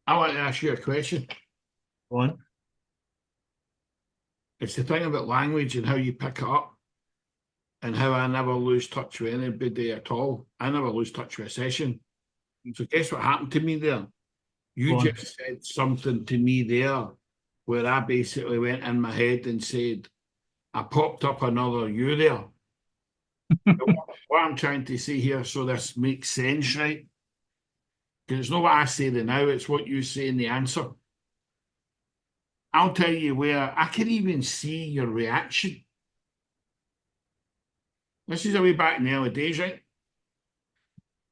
I want to ask you a question. Go on. It's the thing about language and how you pick it up and how I never lose touch with anybody at all. I never lose touch with a session. So guess what happened to me there? You Go on. just said something to me there where I basically went in my head and said, I popped up another you there. What I'm trying to say here, so this makes sense, right? Because it's not what I say the now, it's what you say in the answer. I'll tell you where I can even see your reaction. This is a way back in the early days, right?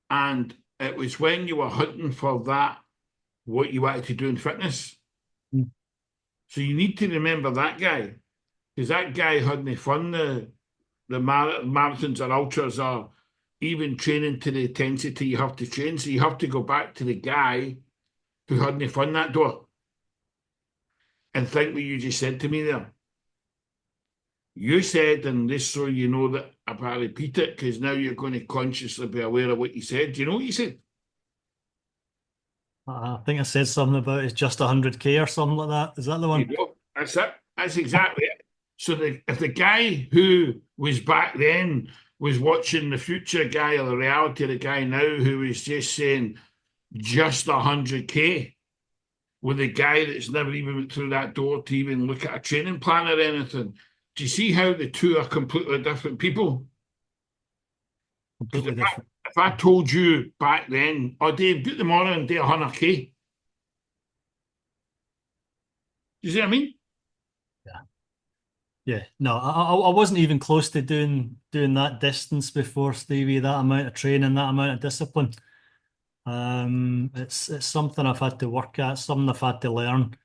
And it was when you were hunting for that, what you wanted to do in fitness. Mm. So you need to remember that guy, because that guy hadn't fun the marathons or ultras or even training to the intensity you have to train. So you have to go back to the guy who hadn't fun that door and think what you just said to me there. You said, and this so you know that if I repeat it, because now you're going to consciously be aware of what you said. Do you know what you said? I think I said something about it's just 100K or something like that. Is that the You one? go. That's it. That's exactly it. So if the guy who was back then was watching the future guy or the reality of the guy now who was just saying just 100K with a guy that's never even went through that door to even look at a training plan or anything, do you see how the two are completely different people? Because Completely different. if I told you back then, oh Dave, do it tomorrow and do 100K, do you see what I mean? Yeah. Yeah. No, I wasn't even close to doing that distance before, Stevie, that amount of training, that amount of discipline. It's something I've had to work at, something I've had to learn.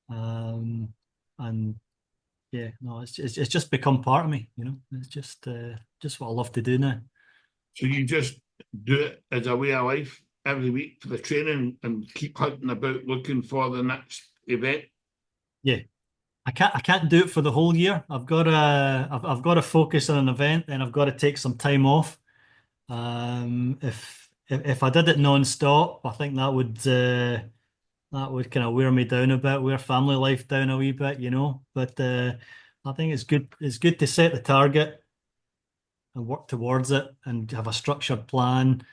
Um, and yeah, no, it's just become part of me, you know. It's just what I love to do now. So you just do it as a way of life every week for the training and keep hunting about looking for the next event. Yeah. I can't do it for the whole year. I've got to focus on an event, and I've got to take some time off. If I did it non-stop, I think that would kind of wear me down a bit, wear family life down a wee bit, you know. But I think it's good to set the target and work towards it and have a structured plan.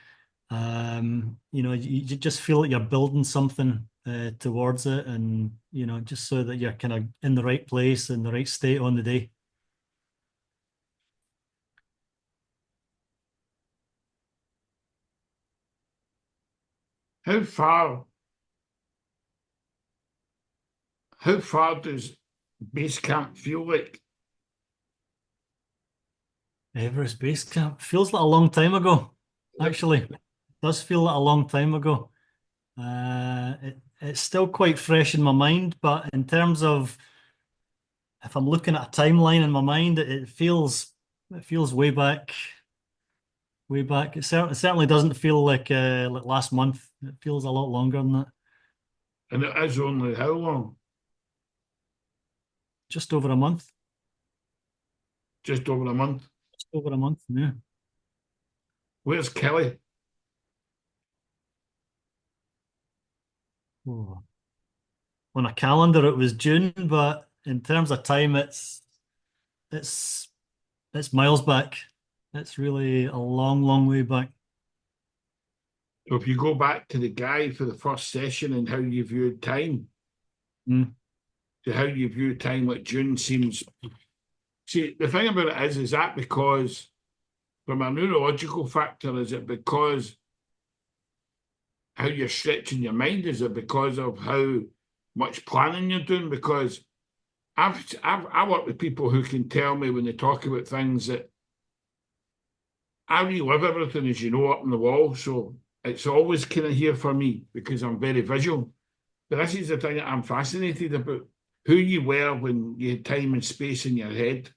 You just feel like you're building something towards it, and just so that you're kind of in the right place, in the right state on the day. How far how far does base camp feel like? Everest Base Camp feels like a long time ago, actually. It does feel like a long time ago. It's still quite fresh in my mind, but in terms of if I'm looking at a timeline in my mind, it feels way back, way back. It certainly doesn't feel like last month. It feels a lot longer than that. And it is only how long? Just over a month. Just over a month. Just over a month. Yeah. Where's Kelly? Oh. On a calendar, it was June, but in terms of time, it's it's miles back. It's really a long, long way back. So if you go back to the guy for the first session and how you viewed time, Mm. to how you view time, like June seems. See, the thing about it is that because from a neurological factor, is it because how you're stretching your mind? Is it because of how much planning you're doing? Because I work with people who can tell me when they talk about things that I relive everything, as you know, up on the wall. So it's always kind of here for me because I'm very visual. But this is the thing that I'm fascinated about who you were when you had time and space in your head.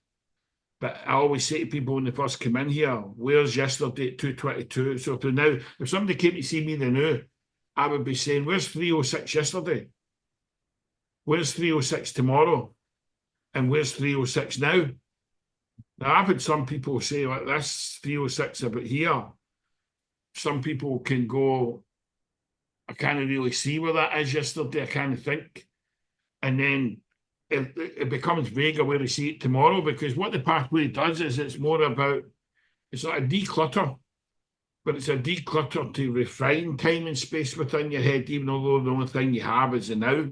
But I always say to people when they first come in here, where's yesterday at 2:22? So to now, if somebody came to see me the now, I would be saying, where's 3:06 yesterday? Where's 3:06 tomorrow? And where's 3:06 now? Now, I've had some people say, like, this 3:06 about here. Some people can go I can't really see where that is yesterday. I can't think. And then it becomes vaguer where I see it tomorrow, because what the pathway does is it's more about, it's like a declutter, but it's a declutter to refine time and space within your head, even though the only thing you have is the now.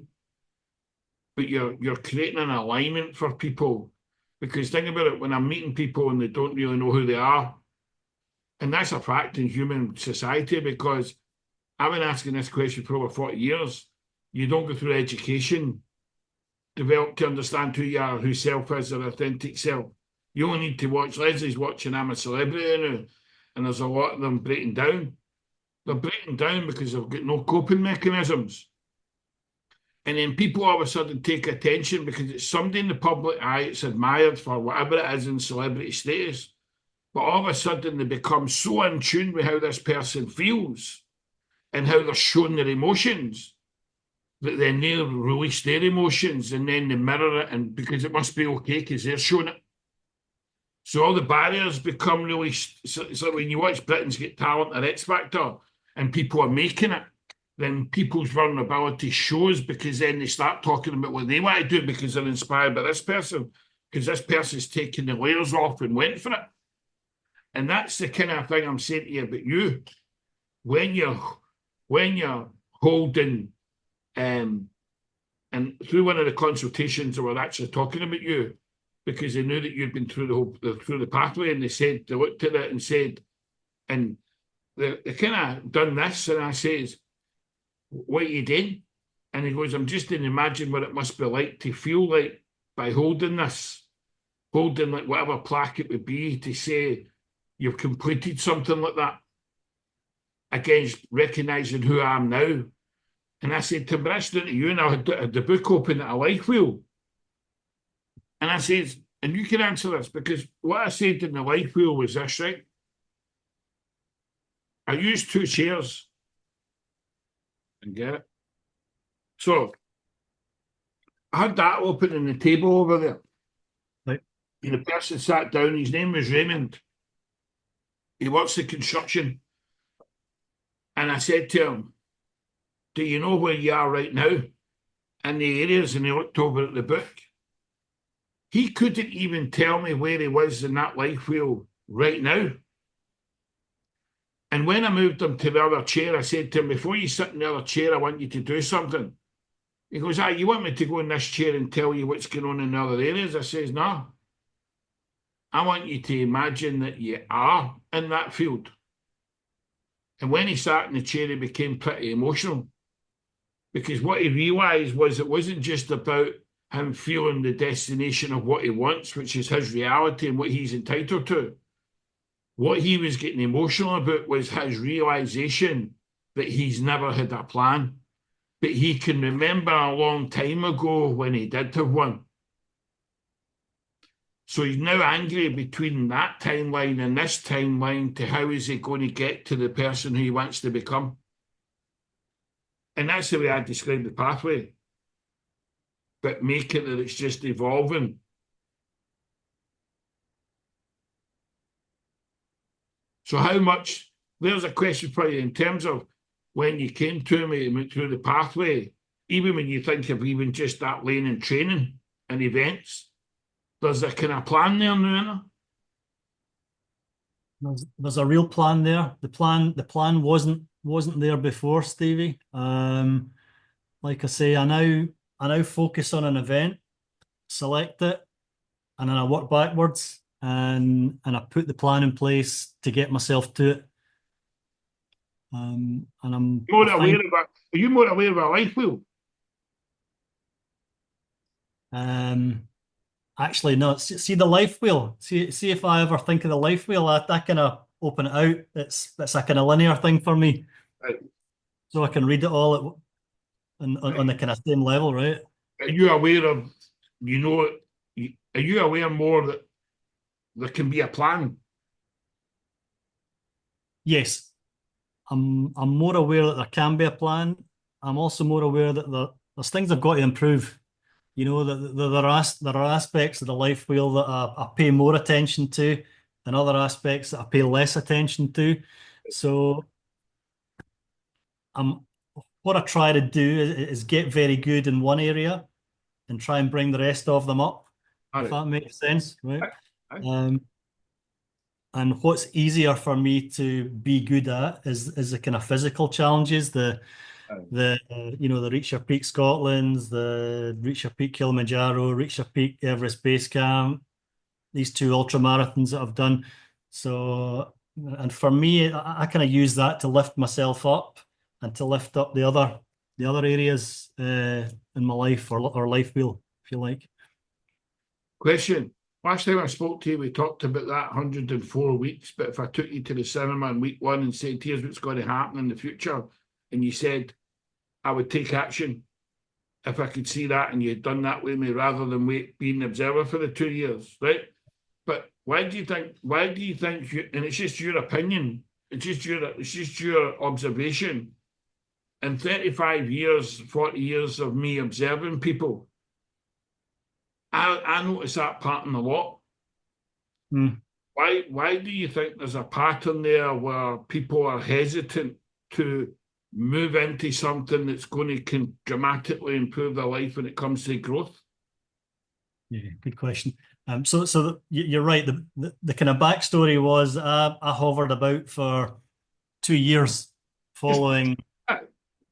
But you're creating an alignment for people. Because think about it, when I'm meeting people and they don't really know who they are, and that's a fact in human society, because I've been asking this question for over 40 years. You don't go through education, develop to understand who you are, who self is, their authentic self. You only need to watch. Leslie's watching I'm a Celebrity now, and there's a lot of them breaking down. They're breaking down because they've got no coping mechanisms. And then people all of a sudden take attention because it's somebody in the public eye, it's admired for whatever it is in celebrity status. But all of a sudden they become so in tune with how this person feels and how they're showing their emotions that then they release their emotions and then they mirror it, and because it must be okay because they're showing it. So all the barriers become really, it's like when you watch Britain's Got Talent or X Factor and people are making it, then people's vulnerability shows, because then they start talking about what they want to do because they're inspired by this person, because this person's taken the layers off and went for it. And that's the kind of thing I'm saying to you about you. When you're holding, and through one of the consultations they were actually talking about you, because they knew that you'd been through the pathway, and they looked at it and said, and they kind of done this, and I says, what are you doing? And he goes, I'm just going to imagine what it must be like to feel like by holding this, holding like whatever plaque it would be to say you've completed something like that, against recognising who I am now. And I said to him, but that's down to you. And I had the book open at a life wheel. And I said, and you can answer this, because what I said in the life wheel was this, right? I used 2 chairs and get it. So I had that open on the table over there. Right. And the person sat down, his name was Raymond. He works in construction. And I said to him, do you know where you are right now in the areas? And he looked over at the book. He couldn't even tell me where he was in that life wheel right now. And when I moved him to the other chair, I said to him, before you sit in the other chair, I want you to do something. He goes, you want me to go in this chair and tell you what's going on in the other areas? I says, no. I want you to imagine that you are in that field. And when he sat in the chair, he became pretty emotional, because what he realised was it wasn't just about him feeling the destination of what he wants, which is his reality and what he's entitled to. What he was getting emotional about was his realisation that he's never had a plan, but he can remember a long time ago when he did have one. So he's now angry between that timeline and this timeline to how is he going to get to the person who he wants to become. And that's the way I describe the pathway. But make it that it's just evolving. So how much, there's a question for you in terms of when you came to me and went through the pathway, even when you think of even just that lane and training and events, there's a kind of plan there now. There's a real plan there. The plan wasn't there before, Stevie. Like I say, I now focus on an event, select it, and then I work backwards and I put the plan in place to get myself to it. And I'm more aware of it. Are you more aware of a life wheel? Actually, no. See the life wheel. See if I ever think of the life wheel, I kind of open it out. It's a kind of linear thing for me, Right. So I can read it all on the kind of same level, right? Are you aware of? Are you aware more that there can be a plan? Yes, I'm more aware that there can be a plan. I'm also more aware that there's things I've got to improve. You know, that there are aspects of the life wheel that I pay more attention to, and other aspects that I pay less attention to. So I'm what I try to do is get very good in one area and try and bring the rest of them up, All if right. that makes sense, right? Aye. Um, and what's easier for me to be good at is the kind of physical challenges, Aye. the Reach Your Peak Scotland's, the Reach Your Peak Kilimanjaro, Reach Your Peak Everest Base Camp, these two ultra marathons that I've done. So, and for me, I kind of use that to lift myself up and to lift up the other areas in my life or life wheel, if you like. Question. Last time I spoke to you, we talked about that 104 weeks. But if I took you to the cinema in week one and said, here's what's going to happen in the future, and you said, I would take action if I could see that, and you'd done that with me rather than being an observer for the 2 years, right? But why do you think, and it's just your opinion, it's just your observation. In 35 years, 40 years of me observing people, I notice that pattern a lot. Mm. Why do you think there's a pattern there where people are hesitant to move into something that's going to dramatically improve their life when it comes to growth? Yeah, good question. You're right. The kind of backstory was I hovered about for 2 years Just following uh,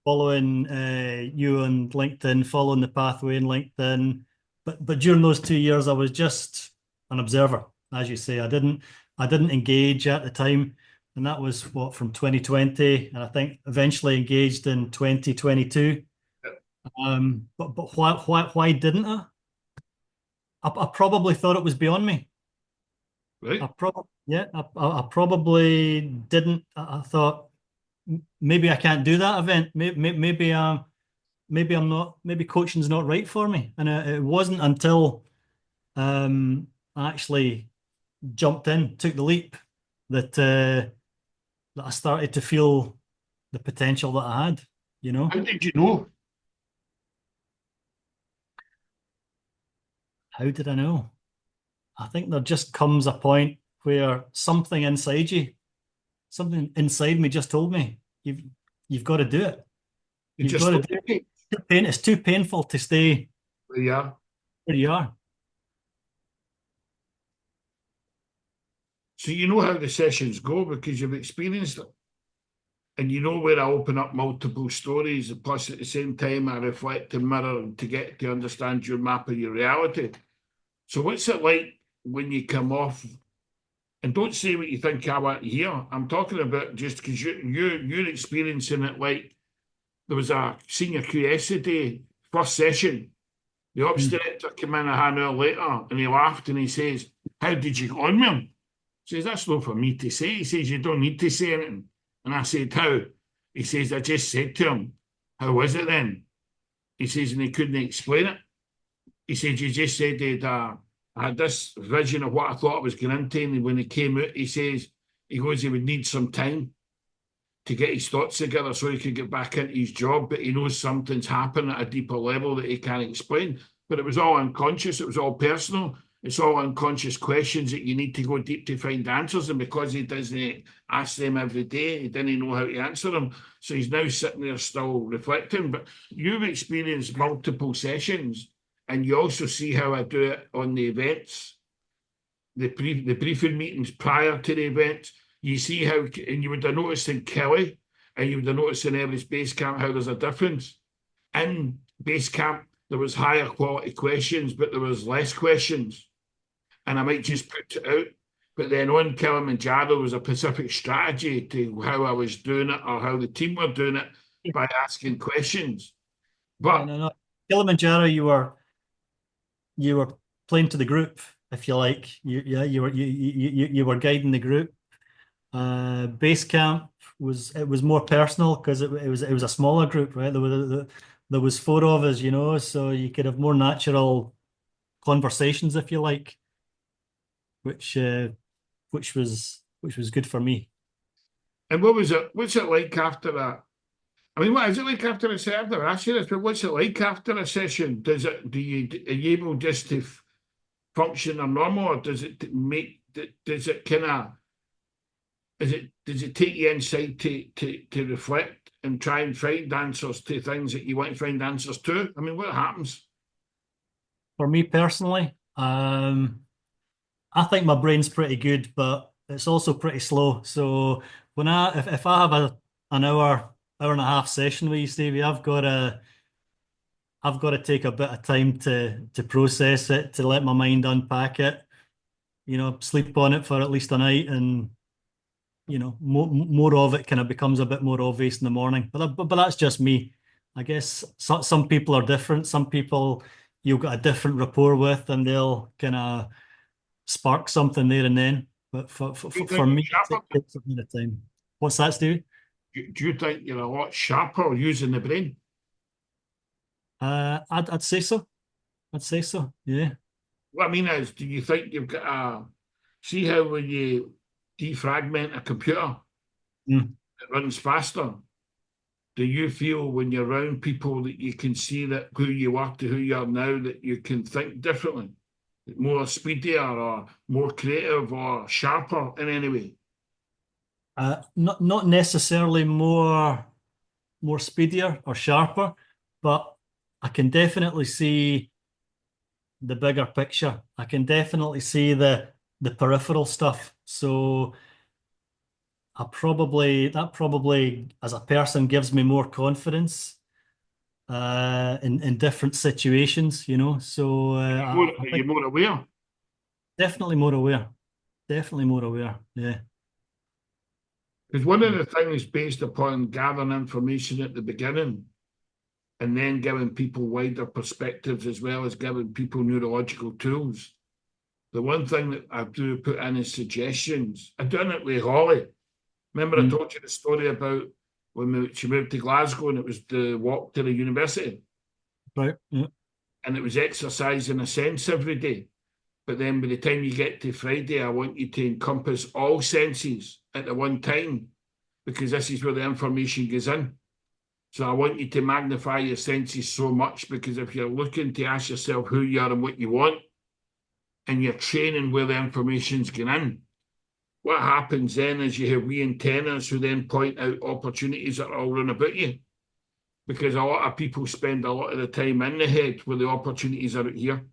following you on LinkedIn, following the pathway in LinkedIn. But during those 2 years, I was just an observer, as you say. I didn't engage at the time, and that was what from 2020, and I think eventually engaged in 2022. But why didn't I? I probably thought it was beyond me. I right? probably yeah, I probably didn't. I thought maybe I can't do that event. Maybe I'm not, maybe coaching's not right for me. And it wasn't until I actually jumped in, took the leap, that I started to feel the potential that I had, you know. How did you know? How did I know? I think there just comes a point where something inside me just told me, you've got to do it. You You've just got to thought, do it. okay, It's too painful to stay yeah. where you are. So you know how the sessions go because you've experienced it. And you know where I open up multiple stories, plus at the same time I reflect and mirror to get to understand your map of your reality. So what's it like when you come off? And don't say what you think I want to hear. I'm talking about just because you're experiencing it like there was a senior QS day, first session. The ops Mm. director came in a half an hour later and he laughed and he says, how did you get on with him? He says, that's not for me to say. He says, you don't need to say anything. And I said, how? He says, I just said to him, how was it then? He says, and he couldn't explain it. He said, you just said that I had this vision of what I thought I was going into. And when he came out, he goes, he would need some time to get his thoughts together so he could get back into his job, but he knows something's happened at a deeper level that he can't explain. But it was all unconscious, it was all personal. It's all unconscious questions that you need to go deep to find answers. And because he doesn't ask them every day, he didn't know how to answer them. So he's now sitting there still reflecting. But you've experienced multiple sessions, and you also see how I do it on the events, the briefing meetings prior to the events. You see how, and you would have noticed in Kelly, and you would have noticed in Everest Base Camp how there's a difference. In Base Camp, there was higher quality questions, but there was less questions. And I might just put it out. But then on Kilimanjaro, there was a specific strategy to how I was doing it or how the team were doing it by asking questions. Yeah, But no. Kilimanjaro, you were playing to the group, if you like. You were guiding the group. Base camp was more personal because it was a smaller group, right? There was four of us, so you could have more natural conversations, if you like, which which was good for me. and what was it? What's it like after that? I mean, what is it like after a session? I've never asked you this, but what's it like after a session? Are you able just to function or normal, or does it kind of, does it take you inside to reflect and try and find answers to things that you want to find answers to? I mean, what happens? For me personally, I think my brain's pretty good, but it's also pretty slow. So if I have an hour and a half session with you, Stevie, I've got to take a bit of time to process it, to let my mind unpack it, sleep on it for at least a night, and more of it kind of becomes a bit more obvious in the morning. But that's just me. I guess some people are different. Some people you've got a different rapport with, and they'll kind of spark something there and then. But Do you for think you're me, it sharper? takes a bit of time. What's that, Steve? Do you think you're a lot sharper using the brain? I'd say so. I'd say so. Yeah. What I mean is, do you think you've got a see how when you defragment a computer, Mm. it runs faster? Do you feel when you're around people that you can see that who you are to who you are now, that you can think differently, more speedier or more creative or sharper in any way? Not necessarily more speedier or sharper, but I can definitely see the bigger picture. I can definitely see the peripheral stuff. So that probably as a person gives me more confidence in different situations, So I Are you think more aware? definitely more aware. Definitely more aware. Yeah. Because one of the things based upon gathering information at the beginning and then giving people wider perspectives as well as giving people neurological tools. The one thing that I do put in is suggestions. I done it with Holly. Remember I Mm. told you the story about when she moved to Glasgow and it was the walk to the university Right. Yeah. and it was exercise in a sense every day. But then by the time you get to Friday, I want you to encompass all senses at the one time because this is where the information goes in. So I want you to magnify your senses so much because if you're looking to ask yourself who you are and what you want, and you're training where the information's going in, what happens then is you have wee antennas who then point out opportunities that are all around about you. Because a lot of people spend a lot of the time in the head where the opportunities are out here.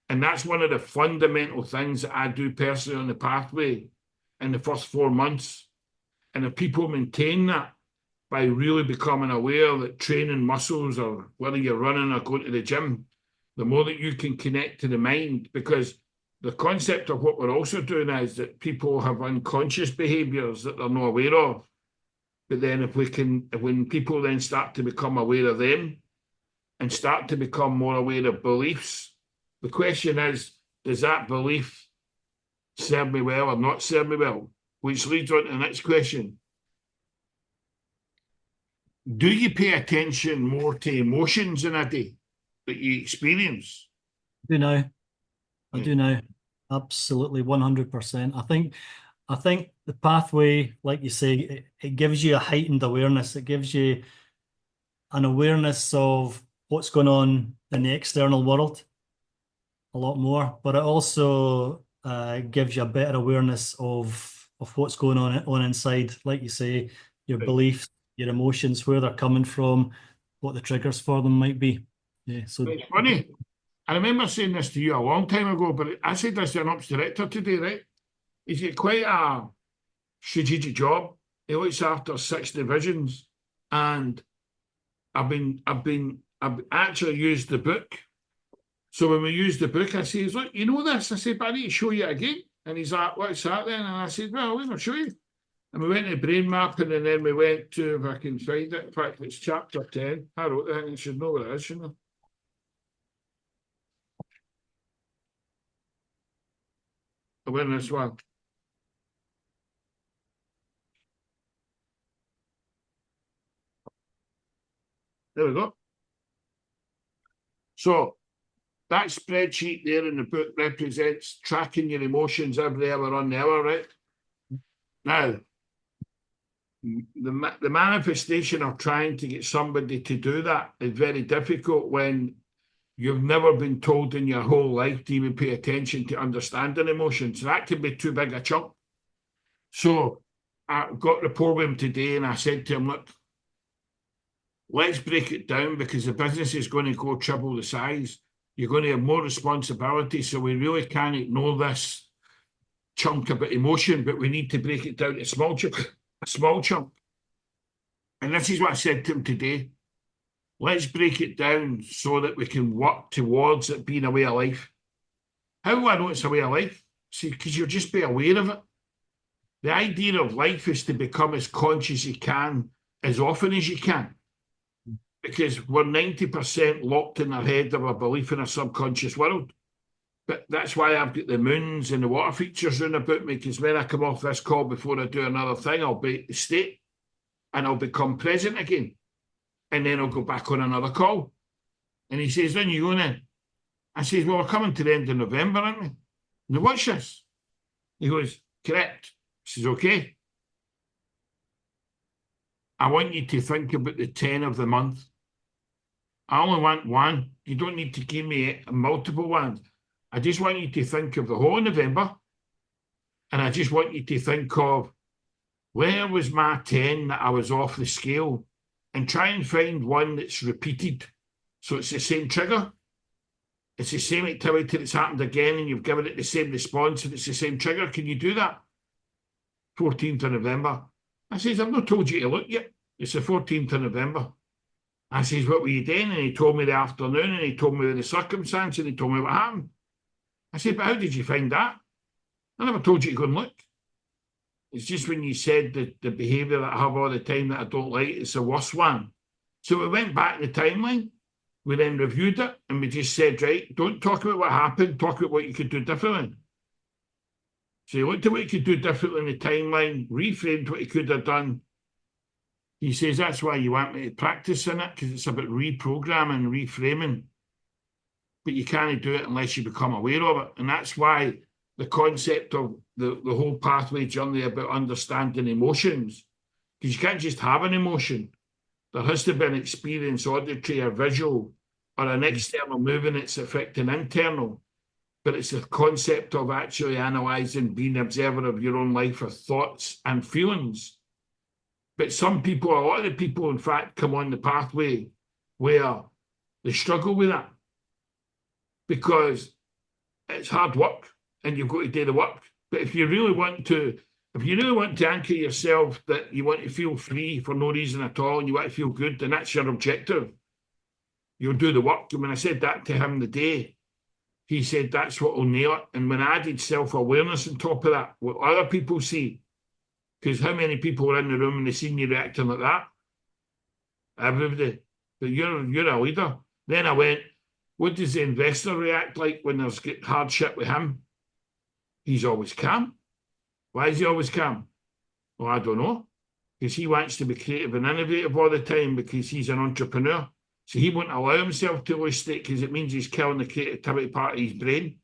And that's one of the fundamental things that I do personally on the pathway in the first 4 months. And if people maintain that by really becoming aware that training muscles or whether you're running or going to the gym, the more that you can connect to the mind, because the concept of what we're also doing is that people have unconscious behaviors that they're not aware of. But then when people then start to become aware of them and start to become more aware of beliefs, the question is, does that belief serve me well or not serve me well? Which leads on to the next question. Do you pay attention more to emotions in a day that you experience? I do now. I Yeah. do now. Absolutely 100%. I think the pathway, like you say, it gives you a heightened awareness. It gives you an awareness of what's going on in the external world a lot more, but it also gives you a better awareness of what's going on inside. Like you say, your beliefs, your emotions, where they're coming from, what the triggers for them might be. Yeah. So It's funny. I remember saying this to you a long time ago, but I said this to an ops director today, right? He's got quite a strategic job. He looks after 6 divisions, and I've actually used the book. So when we used the book, I says, look, you know this? I said, but I need to show you it again. And he's like, what's that then? And I said, well, I'll show you. And we went to brain mapping, and then we went to, if I can find it, in fact, it's chapter 10. I wrote that, and you should know what it is, shouldn't I? I went this one. There we go. So that spreadsheet there in the book represents tracking your emotions every hour on the hour, right? Now, the manifestation of trying to get somebody to do that is very difficult when you've never been told in your whole life to even pay attention to understanding emotions. So that can be too big a chunk. So I got rapport with him today and I said to him, look, let's break it down because the business is going to go triple the size. You're going to have more responsibility, so we really can't ignore this chunk about emotion, but we need to break it down to a small chunk. And this is what I said to him today. Let's break it down so that we can work towards it being a way of life. How do I know it's a way of life? See, because you'll just be aware of it. The idea of life is to become as conscious as you can, as often as you can. Because we're 90% locked in our head of a belief in a subconscious world. But that's why I've got the moons and the water features round about me, because when I come off this call before I do another thing, I'll break the state and I'll become present again. And then I'll go back on another call. And he says, when you going in? I says, well, we're coming to the end of November, aren't we? Now, watch this. He goes, correct. I says, okay. I want you to think about the 10 of the month. I only want one. You don't need to give me multiple ones. I just want you to think of the whole of November. And I just want you to think of where was my 10 that I was off the scale, and try and find one that's repeated. So it's the same trigger. It's the same activity that's happened again, and you've given it the same response, and it's the same trigger. Can you do that? 14th of November. I says, I've not told you to look yet. It's the 14th of November. I says, what were you doing? And he told me the afternoon, and he told me the circumstance, and he told me what happened. I said, but how did you find that? I never told you to go and look. It's just when you said the behaviour that I have all the time that I don't like, it's the worst one. So we went back in the timeline, we then reviewed it, and we just said, right, don't talk about what happened, talk about what you could do differently. So he looked at what he could do differently in the timeline, reframed what he could have done. He says, that's why you want me to practice in it, because it's about reprogramming, reframing. But you can't do it unless you become aware of it. And that's why the concept of the whole pathway journey about understanding emotions, because you can't just have an emotion. There has to be an experience, auditory or visual, or an external movement that's affecting internal. But it's the concept of actually analysing, being an observer of your own life of thoughts and feelings. But some people, a lot of the people, in fact, come on the pathway where they struggle with that because it's hard work and you've got to do the work. But if you really want to anchor yourself that you want to feel free for no reason at all and you want to feel good, then that's your objective. You'll do the work. And when I said that to him the day, he said that's what will nail it. And when I added self-awareness on top of that, what other people see, because how many people were in the room and they seen you reacting like that? Everybody. But you're a leader. Then I went, what does the investor react like when there's hardship with him? He's always calm. Why is he always calm? Well, I don't know. Because he wants to be creative and innovative all the time because he's an entrepreneur. So he won't allow himself to lose state because it means he's killing the creativity part of his brain.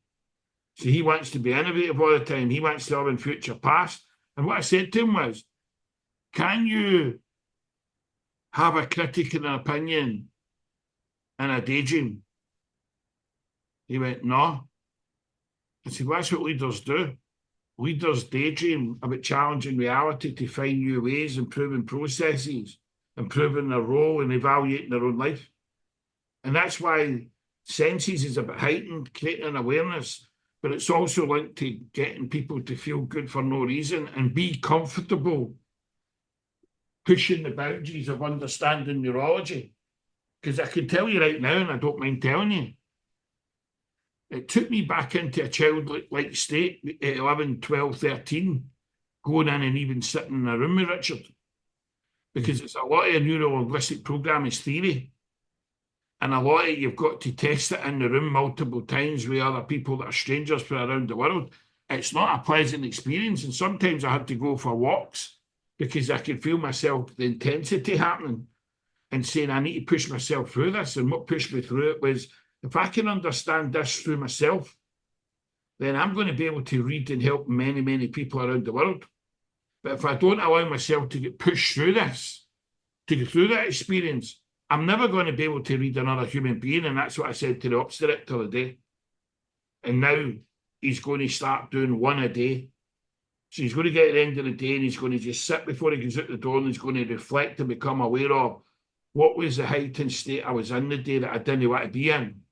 So he wants to be innovative all the time. He wants to live in future past. And what I said to him was, can you have a critic and an opinion and a daydream? He went, no. I said, well, that's what leaders do. Leaders daydream about challenging reality to find new ways, improving processes, improving their role and evaluating their own life. And that's why senses is about heightened, creating an awareness, but it's also linked to getting people to feel good for no reason and be comfortable pushing the boundaries of understanding neurology. Because I can tell you right now, and I don't mind telling you, it took me back into a childlike state at 11, 12, 13, going in and even sitting in a room with Richard. Because it's a lot of neuro-linguistic programming theory. And a lot of it, you've got to test it in the room multiple times with other people that are strangers from around the world. It's not a pleasant experience. And sometimes I had to go for walks because I could feel myself, the intensity happening and saying, I need to push myself through this. And what pushed me through it was, if I can understand this through myself, then I'm going to be able to read and help many, many people around the world. But if I don't allow myself to get pushed through this, to go through that experience, I'm never going to be able to read another human being. And that's what I said to the ops director today. And now he's going to start doing one a day. So he's going to get to the end of the day and he's going to just sit before he goes out the door and he's going to reflect and become aware of what was the heightened state I was in the day that I didn't want to be in,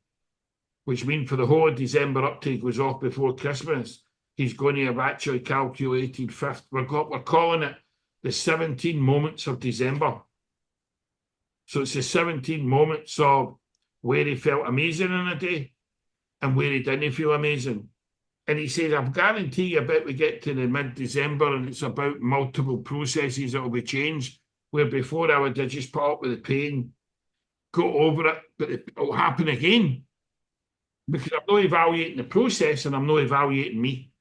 which means for the whole of December up till he goes off before Christmas, he's going to have actually calculated we're calling it the 17 moments of December. So it's the 17 moments of where he felt amazing in a day and where he didn't feel amazing. And he says, I guarantee you, about we get to the mid-December and it's about multiple processes that will be changed, where before I would have just put up with the pain, go over it, but it will happen again. Because I'm not evaluating the process and I'm not evaluating me.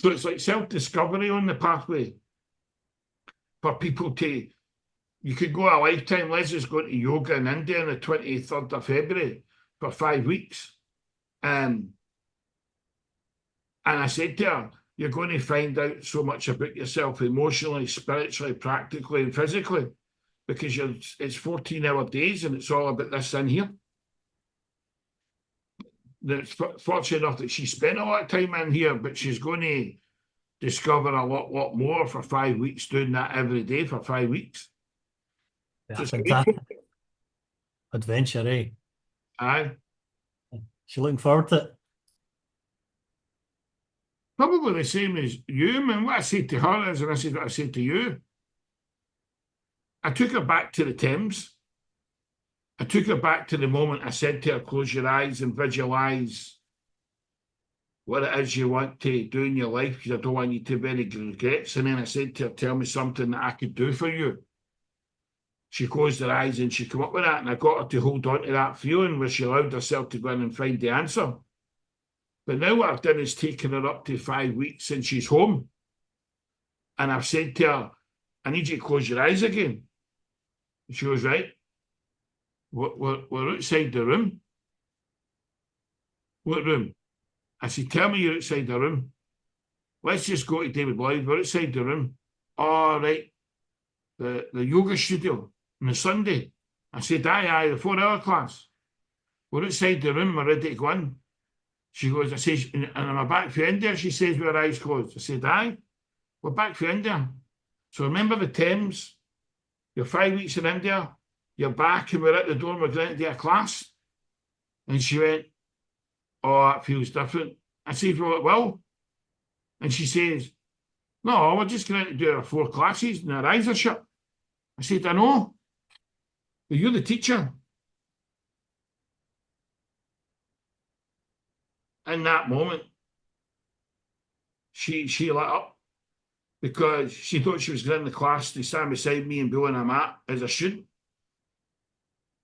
So it's like self-discovery on the pathway for people to, you could go a lifetime. Liz is going to yoga in India on the 23rd of February for 5 weeks. And I said to her, you're going to find out so much about yourself emotionally, spiritually, practically, and physically, because it's 14-hour days and it's all about this in here. It's fortunate enough that she spent a lot of time in here, but she's going to discover a lot more for 5 weeks, doing that every day for 5 weeks. Yeah, So fantastic adventure, eh? Aye. She's looking forward to it. Probably the same as you. I mean, what I said to her is, and this is what I said to you, I took her back to the Thames. I took her back to the moment I said to her, close your eyes and visualise what it is you want to do in your life, because I don't want you to have any regrets. And then I said to her, tell me something that I could do for you. She closed her eyes and she came up with that, and I got her to hold on to that feeling where she allowed herself to go in and find the answer. But now what I've done is taken her up to 5 weeks and she's home. And I've said to her, I need you to close your eyes again. And she goes, right. We're outside the room. What room? I said, tell me you're outside the room. Let's just go to David Lloyd. We're outside the room. All right. The yoga studio on the Sunday. I said, aye, the 4-hour class. We're outside the room. We're ready to go in. She goes, I says, and am I back for India? She says, with her eyes closed. I said, aye, we're back for India. So remember the Thames? You're 5 weeks in India. You're back and we're at the door and we're going to do a class. And she went, oh, that feels different. I said, well, it will. And she says, no, we're just going to do our 4 classes and our eyes are shut. I said, I know. But you're the teacher. In that moment, she lit up because she thought she was going in the class to stand beside me and be on a mat as a student.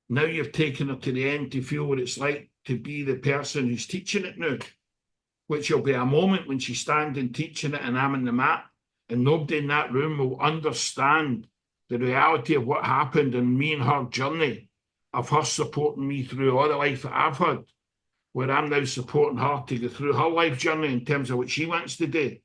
Now you've taken her to the end to feel what it's like to be the person who's teaching it now, which will be a moment when she's standing teaching it and I'm in the mat, and nobody in that room will understand the reality of what happened and me and her journey of her supporting me through all the life that I've had, where I'm now supporting her to go through her life journey in terms of what she wants to do.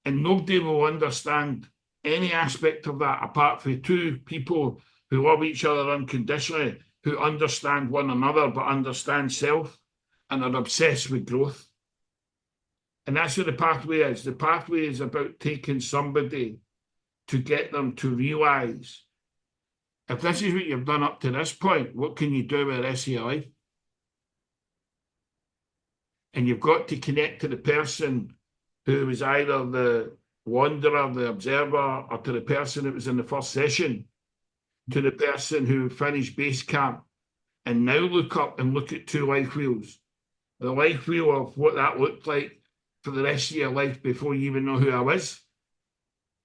And nobody will understand any aspect of that apart from 2 people who love each other unconditionally, who understand one another but understand self and are obsessed with growth. And that's what the pathway is. The pathway is about taking somebody to get them to realise, if this is what you've done up to this point, what can you do with the rest of your life? And you've got to connect to the person who was either the wanderer, the observer, or to the person that was in the first session, to the person who finished base camp, and now look up and look at 2 life wheels. The life wheel of what that looked like for the rest of your life before you even know who I was,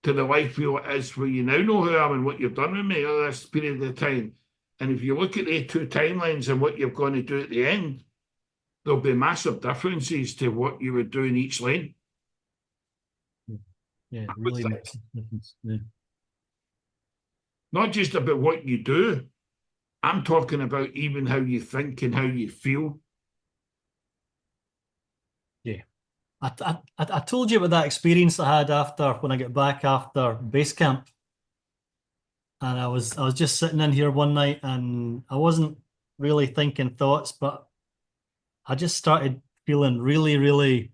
to the life wheel it is where you now know who I am and what you've done with me over this period of time. And if you look at the 2 timelines and what you're going to do at the end, there'll be massive differences to what you would do in each lane. Yeah, it really makes a difference. Yeah. Not just about what you do. I'm talking about even how you think and how you feel. Yeah. I told you about that experience I had after when I got back after base camp. And I was just sitting in here one night and I wasn't really thinking thoughts, but I just started feeling really, really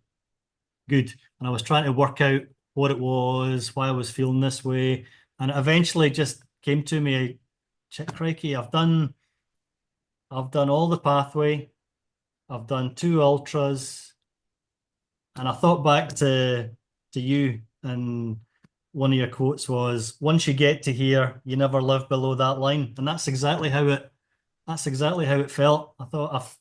good. And I was trying to work out what it was, why I was feeling this way. And it eventually just came to me, crikey, I've done all the pathway, I've done 2 ultras, and I thought back to you, and one of your quotes was, once you get to here, you never live below that line. And that's exactly how it felt. I thought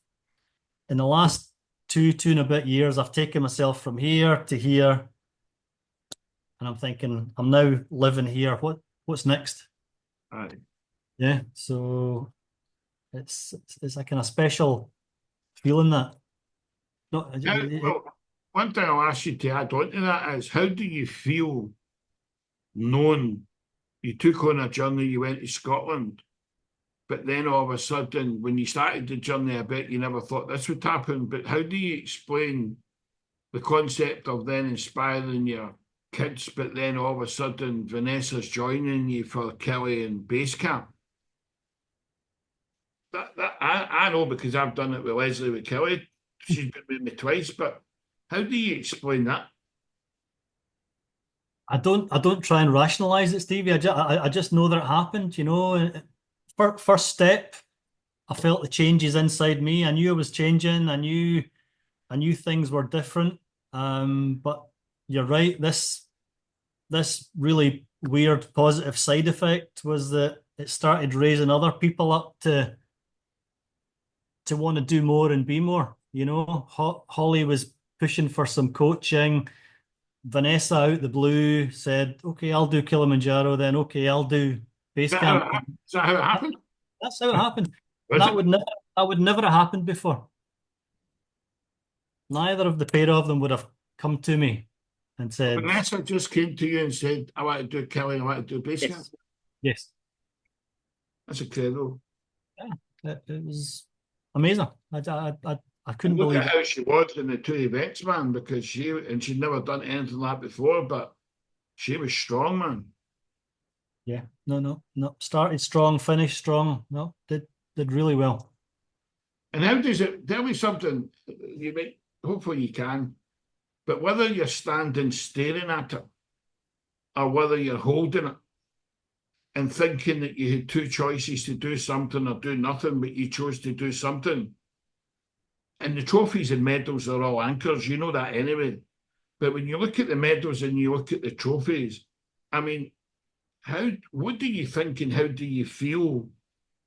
in the last two and a bit years, I've taken myself from here to here, and I'm thinking, I'm now living here. What's next? Aye. Yeah. So it's a kind of special feeling that. No, Well, one thing I'll ask you to add on to that is, how do you feel knowing you took on a journey, you went to Scotland, but then all of a sudden, when you started the journey a bit, you never thought this would happen. But how do you explain the concept of then inspiring your kids, but then all of a sudden Vanessa's joining you for Kelly and base camp? I know, because I've done it with Leslie, with Kelly. She's been with me twice, but how do you explain that? I don't try and rationalize it, Stevie. I just know that it happened, you know. First step, I felt the changes inside me. I knew I was changing. I knew things were different. But you're right. This really weird positive side effect was that it started raising other people up to want to do more and be more. You know, Holly was pushing for some coaching. Vanessa out the blue said, "Okay, I'll do Kilimanjaro. Then okay, I'll do base camp." Is that how it happened? That's how it happened. Was That it? would never have happened before. Neither of the pair of them would have come to me and said, Vanessa just came to you and said, I want to do Kelly, I want to do base camp. "Yes, yes." That's incredible. Yeah, it was amazing. I And couldn't look believe at it. how she was in the 2 events, man, because she'd never done anything like that before, but she was strong, man. Yeah, no. Started strong, finished strong. No, did really well. And how does it, tell me something, you may, hopefully you can, but whether you're standing staring at it or whether you're holding it and thinking that you had two choices to do something or do nothing, but you chose to do something. And the trophies and medals are all anchors, you know that anyway. But when you look at the medals and you look at the trophies, I mean, what do you think and how do you feel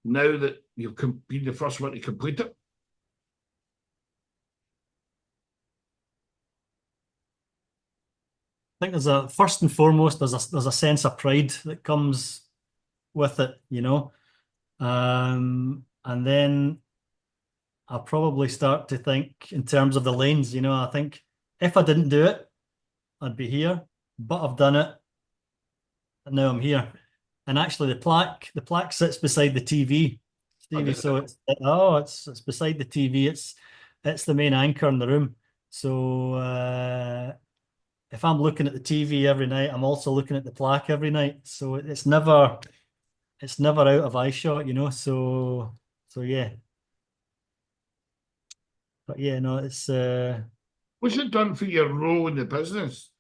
now that you've been the first one to complete it? I think first and foremost, there's a sense of pride that comes with it, you know. And then I'll probably start to think in terms of the lanes, you know. I think if I didn't do it, I'd be here, but I've done it, and now I'm here. And actually, the plaque sits beside the TV, Stevie. So it's beside the TV. It's the main anchor in the room. So if I'm looking at the TV every night, I'm also looking at the plaque every night. So it's never out of eye shot, you know. So yeah. But yeah, no, it's What's it done for your role in the business?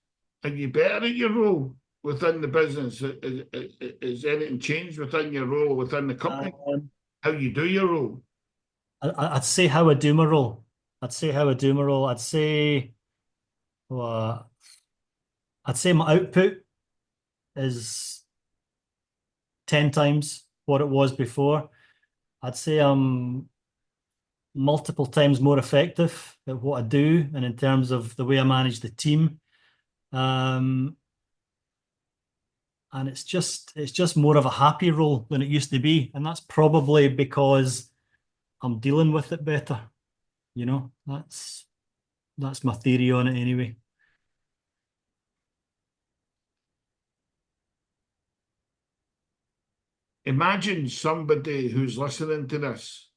Are you better at your role within the business? Is anything changed within your role within the company? um, How you do your role? I'd say how I do my role. I'd say how I do my role. Well, I'd say my output is 10 times what it was before. I'd say I'm multiple times more effective at what I do and in terms of the way I manage the team. Um, and it's just more of a happy role than it used to be. And that's probably because I'm dealing with it better. You know, that's my theory on it anyway. Imagine somebody who's listening to this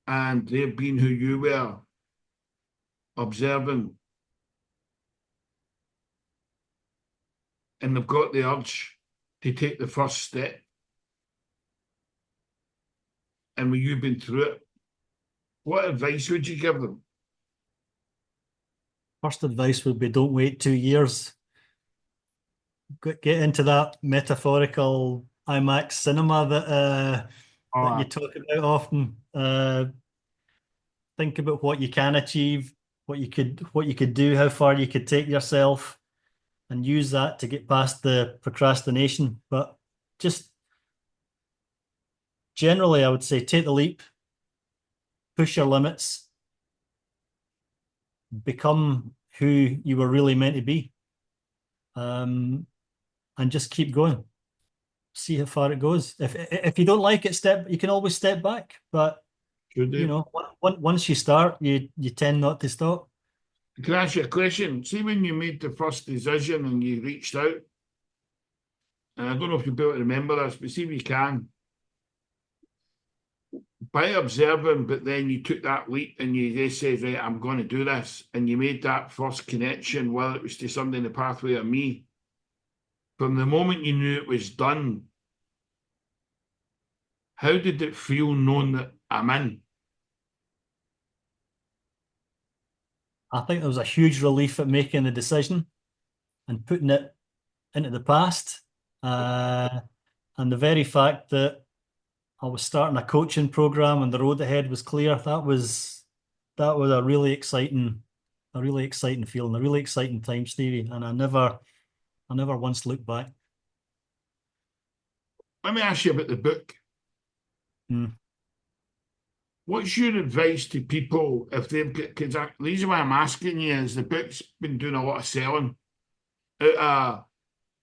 and they've been who you were, observing, and they've got the urge to take the first step. And when you've been through it, what advice would you give them? First advice would be don't wait 2 years. Get into that metaphorical IMAX cinema that you talk about often. Think about what you can achieve, what you could do, how far you could take yourself, and use that to get past the procrastination. But just generally, I would say take the leap, push your limits, become who you were really meant to be, and just keep going. See how far it goes. If you don't like it, you can always step back. But you know, once you start, you tend not to stop. Can I ask you a question? See, when you made the first decision and you reached out, and I don't know if you'll be able to remember this, but see if you can. By observing, but then you took that leap and you just said, right, I'm going to do this. And you made that first connection, whether it was to somebody in the pathway or me. From the moment you knew it was done, how did it feel knowing that I'm in? I think there was a huge relief at making the decision and putting it into the past. And the very fact that I was starting a coaching program and the road ahead was clear, that was a really exciting feeling, a really exciting time, Stevie. And I never once looked back. Let me ask you about the book. What's your advice to people if they've got, because the reason why I'm asking you is the book's been doing a lot of selling out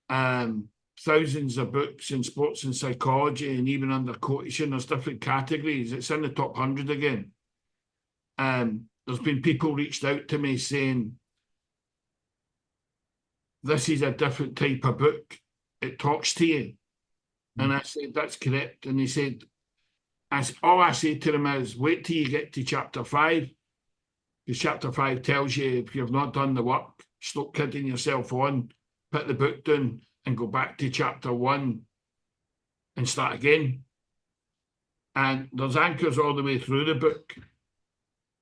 of thousands of books in sports and psychology, and even under coaching, there's different categories. It's in the top 100 again. There's been people reached out to me saying, this is a different type of book. It talks to you. And I said, that's correct. And he said, all I say to them is, wait till you get to chapter 5. Because chapter 5 tells you if you've not done the work, stop kidding yourself on, put the book down and go back to chapter 1 and start again. And there's anchors all the way through the book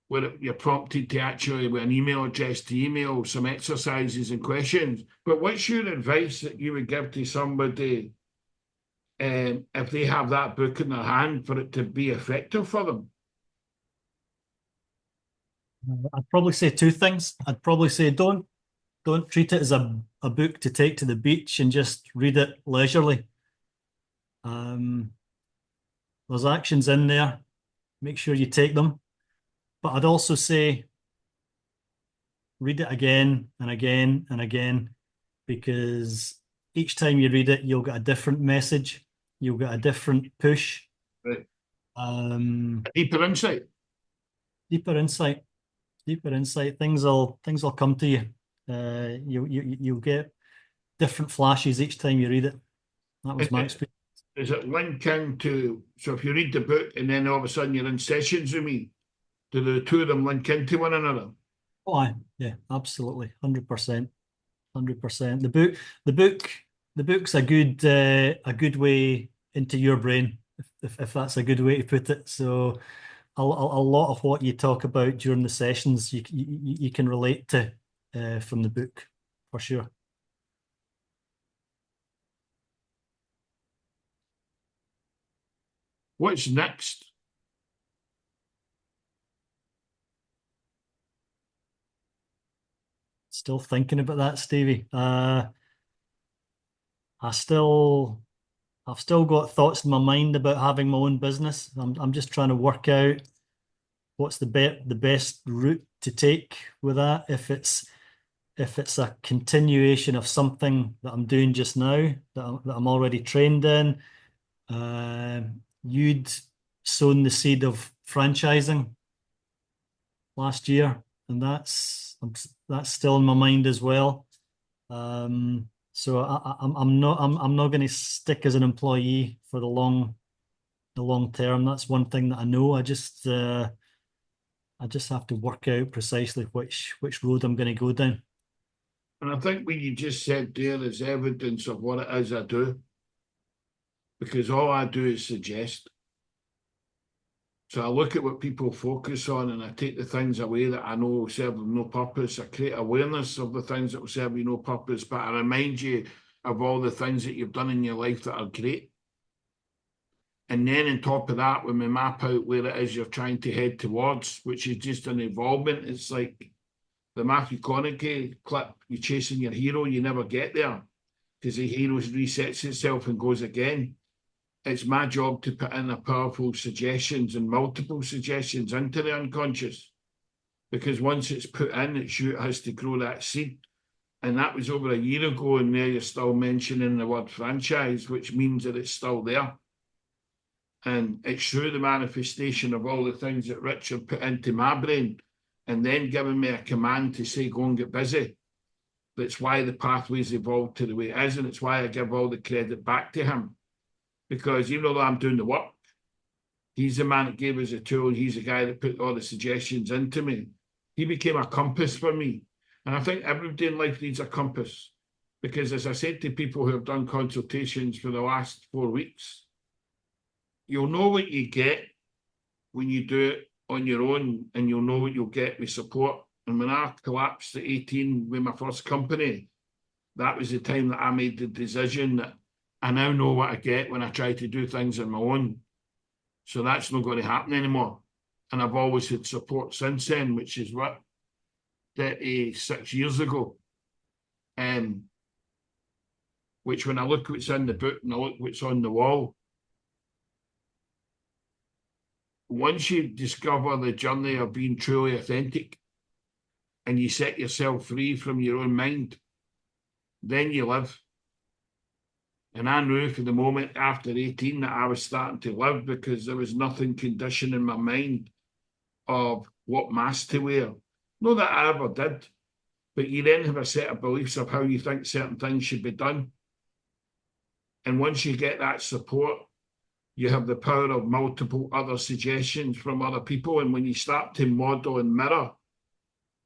where you're prompted to actually, with an email address, to email some exercises and questions. But what's your advice that you would give to somebody if they have that book in their hand for it to be effective for them? I'd probably say two things. I'd probably say don't treat it as a book to take to the beach and just read it leisurely. There's actions in there. Make sure you take them. But I'd also say read it again and again and again, because each time you read it, you'll get a different message. You'll get a different push. Right. Deeper insight. Deeper insight. Deeper insight. Things will come to you. You'll get different flashes each time you read it. That was my experience. Does it link into, so if you read the book and then all of a sudden you're in sessions with me, do the two of them link into one another? Oh, yeah, absolutely, 100%, 100%. The book's a good way into your brain, if that's a good way to put it. So, a lot of what you talk about during the sessions, you can relate to from the book, for sure. What's next? Still thinking about that, Stevie. I've still got thoughts in my mind about having my own business. I'm just trying to work out what's the best route to take with that. If it's a continuation of something that I'm doing just now that I'm already trained in. You'd sown the seed of franchising last year, and that's still in my mind as well. So I'm not going to stick as an employee for the long term. That's one thing that I know. I just have to work out precisely which road I'm going to go down. And I think what you just said there is evidence of what it is I do. Because all I do is suggest. So I look at what people focus on and I take the things away that I know will serve them no purpose. I create awareness of the things that will serve you no purpose, but I remind you of all the things that you've done in your life that are great. And then on top of that, when we map out where it is you're trying to head towards, which is just an involvement, it's like the Matthew McConaughey clip, you're chasing your hero, you never get there because the hero resets itself and goes again. It's my job to put in a powerful suggestions and multiple suggestions into the unconscious, because once it's put in, it has to grow that seed. And that was over a year ago, and there you're still mentioning the word franchise, which means that it's still there. And it's through the manifestation of all the things that Richard put into my brain and then giving me a command to say, go and get busy. That's why the pathways evolved to the way it is, and it's why I give all the credit back to him. Because even though I'm doing the work, he's the man that gave us a tool. He's the guy that put all the suggestions into me. He became a compass for me. And I think everybody in life needs a compass. Because as I said to people who have done consultations for the last 4 weeks, you'll know what you get when you do it on your own, and you'll know what you'll get with support. And when I collapsed at 18 with my first company, that was the time that I made the decision that I now know what I get when I try to do things on my own. So that's not going to happen anymore. And I've always had support since then, which is what, 36 years ago. Which when I look what's in the book and I look what's on the wall, once you discover the journey of being truly authentic and you set yourself free from your own mind, then you live. And I knew for the moment after 18 that I was starting to live, because there was nothing conditioning my mind of what mask to wear. Not that I ever did, but you then have a set of beliefs of how you think certain things should be done. And once you get that support, you have the power of multiple other suggestions from other people. And when you start to model and mirror,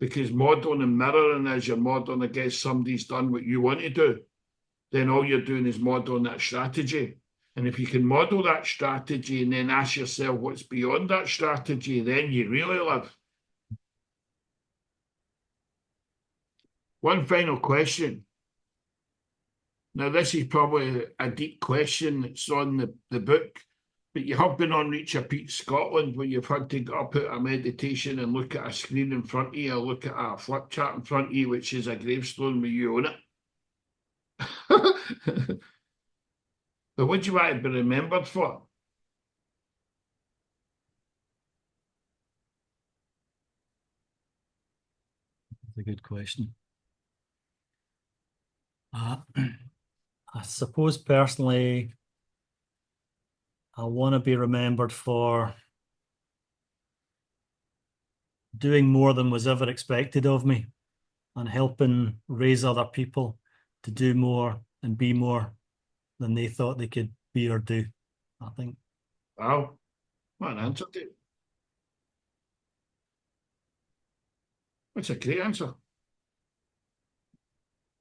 because modeling and mirroring is you're modeling against somebody's done what you want to do, then all you're doing is modeling that strategy. And if you can model that strategy and then ask yourself what's beyond that strategy, then you really live. One final question. Now, this is probably a deep question that's on the book, but you have been on Reach a Peak Scotland, where you've had to get up out of meditation and look at a screen in front of you, or look at a flip chart in front of you, which is a gravestone with you on it. But what do you want to be remembered for? That's a good question. I suppose personally, I want to be remembered for doing more than was ever expected of me and helping raise other people to do more and be more than they thought they could be or do, I think. Wow, what an answer, Dave. That's a great answer.